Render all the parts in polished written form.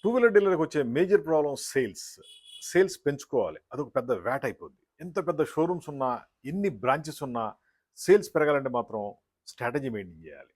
Two wheeler డీలర్‌కి వచ్చే major problem sales. Sales పెంచుకోవాలి. అదొక పెద్ద వేట అయిపోద్ది. ఎంత పెద్ద షోరూమ్స్ ఉన్నా, ఎన్ని బ్రాంచెస్ ఉన్నా సేల్స్ పెరగాలంటే మాత్రం స్ట్రాటజీ మెయింటైన్ చేయాలి.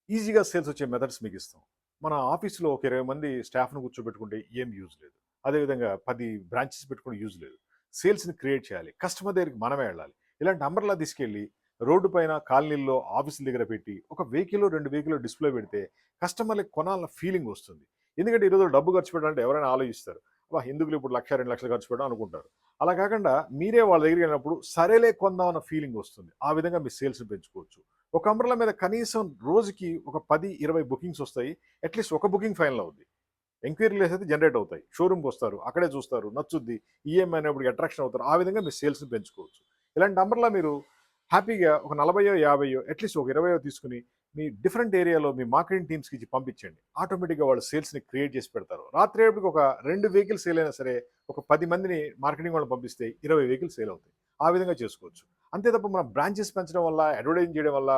ఈజీగా సేల్స్ వచ్చే మెథడ్స్ మీకు ఇస్తాం. మన ఆఫీస్‌లో ఒక 20 మంది స్టాఫ్‌ని కూర్చోబెట్టుకుంటే ఏం యూజ్ లేదు. అదేవిధంగా 10 బ్రాంచెస్ పెట్టుకుంటే యూజ్ లేదు. సేల్స్‌ని క్రియేట్ చేయాలి. కస్టమర్ దగ్గరికి మనమే వెళ్ళాలి. ఇలాంటి అంబ్రెల్లా తీసుకెళ్ళి రోడ్డు పైన, కాలనీల్లో, ఆఫీసుల దగ్గర పెట్టి ఒక వెహికల్లో, 2 వెహికల్లో డిస్‌ప్లే పెడితే కస్టమర్‌లకి కొనాలన్న ఫీలింగ్ వస్తుంది. ఎందుకంటే ఈరోజు డబ్బు ఖర్చు పెట్టాలంటే ఎవరైనా ఆలోచిస్తారు. అబ్బా! ఎందుకులే ఇప్పుడు 1,00,000, 2,00,000 ఖర్చు పెట్టడం అనుకుంటారు. అలా కాకుండా మీరే వాళ్ళ దగ్గరికి వెళ్ళినప్పుడు సరేలే కొందాం అన్న ఫీలింగ్ వస్తుంది. ఆ విధంగా మీ సేల్స్‌ని పెంచుకోవచ్చు. ఒక అంబ్రెల్లా మీద కనీసం రోజుకి ఒక 10, 20 బుకింగ్స్ వస్తాయి. అట్‌లీస్ట్ ఒక బుకింగ్ ఫైనల్ అవుద్ది. ఎంక్వైరీస్ అయితే జనరేట్ అవుతాయి. షోరూమ్‌కి వస్తారు. అక్కడే చూస్తారు. నచ్చుద్ది. ఈఎంఐ అనేప్పటికి అట్రాక్షన్ అవుతారు. ఆ విధంగా మీ సేల్స్‌ని పెంచుకోవచ్చు. ఇలాంటి అంబ్రెల్లా మీరు హ్యాపీగా ఒక 40 50 అట్‌లీస్ట్ ఒక 20 తీసుకొని మీ డిఫరెంట్ ఏరియాలో మీ మార్కెటింగ్ టీమ్స్‌కి ఇచ్చి పంపించండి. ఆటోమేటిక్‌గా వాళ్ళు సేల్స్‌ని క్రియేట్ చేసి పెడతారు. రాత్రి అయ్యేప్పటికి ఒక 2 వెహికల్స్ సేల్ అయినా సరే ఒక 10 మందిని మార్కెటింగ్ వాళ్ళని పంపిస్తే 20 వెహికల్స్ సేల్ అవుతాయి. ఆ విధంగా చేసుకోవచ్చు. అంతే తప్ప మనం బ్రాంచెస్ పెంచడం వల్ల, అడ్వర్టైజింగ్ చేయడం వల్ల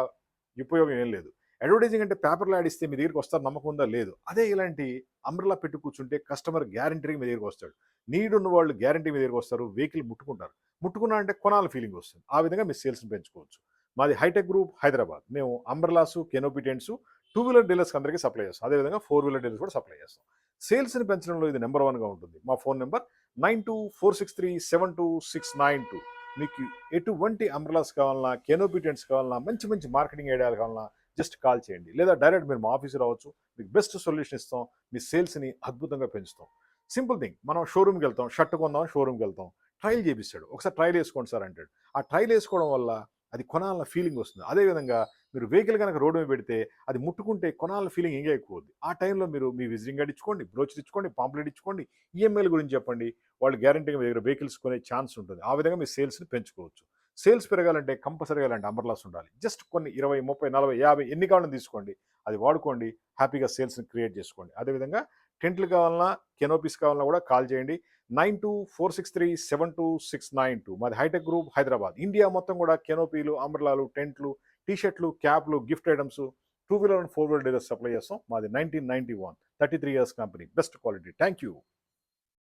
ఉపయోగం ఏం లేదు. అడ్వర్టైజింగ్ అంటే పేపర్‌లో యాడ్ ఇస్తే మీ దగ్గరికి వస్తారు నమ్మకం ఉందా? లేదు. అదే ఇలాంటి అంబ్రెల్లా పెట్టి కూర్చుంటే కస్టమర్ గ్యారంటీగా మీ దగ్గరికి వస్తాడు. నీడ్ ఉన్న వాళ్ళు గ్యారంటీ మీ దగ్గరికి వస్తారు. వెహికల్ ముట్టుకుంటారు. ముట్టుకున్నారంటే కొనాలి ఫీలింగ్ వస్తుంది. ఆ విధంగా మీ సేల్స్‌ని పెంచుకోవచ్చు. మాది హైటెక్ గ్రూప్ హైదరాబాద్. మేము umbrellas, canopy tents two wheeler డీలర్స్‌కి అందరికీ సప్లై చేస్తాం. అదేవిధంగా ఫోర్ వీలర్ డీలర్స్ కూడా సప్లై చేస్తాం. సేల్స్‌ని పెంచడంలో ఇది నంబర్ 1గా ఉంటుంది. మా ఫోన్ నంబర్ 9246372692. మీకు ఎటువంటి అంబ్రెల్లాస్ కావాలన్నా, కెనోపీ టెంట్స్ కావాలన్నా, మంచి మంచి మార్కెటింగ్ ఐడియాలు కావాలన్నా జస్ట్ కాల్ చేయండి. లేదా డైరెక్ట్ మీరు మా ఆఫీస్‌కి రావచ్చు. మీకు బెస్ట్ సొల్యూషన్ ఇస్తాం. మీ సేల్స్‌ని అద్భుతంగా పెంచుతాం. Simple thing. మనం షోరూమ్‌కి వెళ్తాం. షర్ట్ కొందాం షోరూమ్‌కి వెళ్తాం. ట్రైల్ చేపిస్తాడు. ఒకసారి ట్రైల్ ఏసుకోండి సార్ అంటాడు. ఆ ట్రైల్ ఏసుకోవడం వల్ల అది కొనాలన్న ఫీలింగ్ వస్తుంది. అదేవిధంగా మీరు వెహికల్ గనక రోడ్ మీద పెడితే అది ముట్టుకుంటే కొనాలన్న ఫీలింగ్ ఇంకా ఎక్కువ అవుద్ది. ఆ టైంలో మీరు మీ విజిటింగ్ కార్డ్ ఇచ్చుకోండి, బ్రోచర్ ఇచ్చుకోండి, పాంప్లెట్ ఇచ్చుకోండి, ఈఎంఐల గురించి చెప్పండి. వాళ్ళు గ్యారంటీగా మీ దగ్గర వెహికల్స్ కొనే ఛాన్స్ ఉంటుంది. ఆ విధంగా మీ సేల్స్‌ని పెంచుకోవచ్చు. సేల్స్ పెరగాలంటే కంపల్సరీగా ఇలాంటి అంబర్లాస్ ఉండాలి. జస్ట్ కొన్ని 20, 30, 40, 50 ఎన్ని కావాలన్నా తీసుకోండి. అది వాడుకోండి. హ్యాపీగా సేల్స్‌ని క్రియేట్ చేసుకోండి. అదేవిధంగా టెంట్లు కావాలన్నా, కెనోపీస్ కావాలన్నా కూడా కాల్ చేయండి. 9246372692. మాది హైటెక్ గ్రూప్ హైదరాబాద్. ఇండియా మొత్తం కూడా కెనోపీలు, అంబ్రెల్లాలు, టెంట్లు, టీ షర్ట్లు, క్యాప్లు, gift items, two wheeler and four wheeler dealers supply చేస్తాం. మాది 1991 33 years company. Best quality. Thank you.